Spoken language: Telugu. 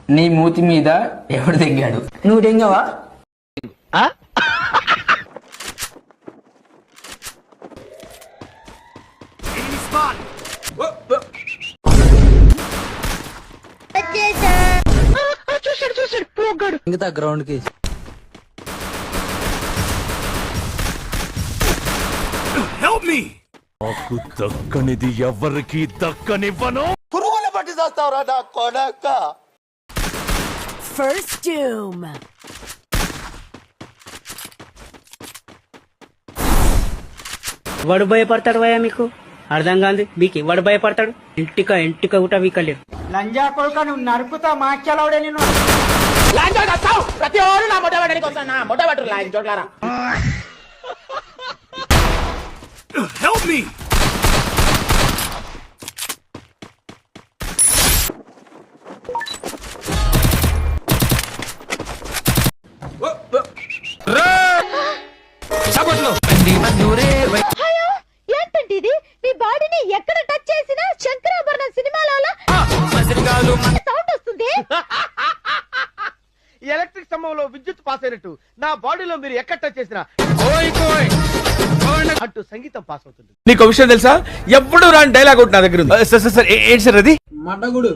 నీ మూతి మీద ఎవడు దెంగాడు? నువ్వు దెంగవా? మిగతా గ్రౌండ్ కి నాకు దక్కనిది ఎవరికి దక్కనివ్వను. పురుగుల పట్టి చేస్తావురా నా కొడక. First doom. ఎవడు భయపడతాడు భయ? మీకు అర్థం కాదు. మీకు ఎవడు భయపడతాడు? ఇంటిక కూడా వీకలేరు. లంజా కొడుక నువ్వు నరుకుతా మాట్లాడే నేను. ప్రతి ఒక్కరు నా మొట్ట పట్టడానికి వస్తాను. నా మొట్ట పట్టరు లాంటి చోట్లరా. Help me. ఏంటంటే ఇది? మీ బాడీని ఎక్కడ టచ్ చేసినా శంకరాభరణం సినిమాలో సౌండ్ వస్తుంది. ఎలక్ట్రిక్ స్తంభంలో విద్యుత్ పాస్ అయినట్టు నా బాడీలో మీరు ఎక్కడ టచ్ చేసినా అంటూ సంగీతం పాస్ అవుతుంది. నీకు విషయం తెలుసా? ఎప్పుడు రాని డైలాగ్ ఒకటి నా దగ్గర ఉంది. సార్ ఏంటి సార్ అది? మడ్డగుడు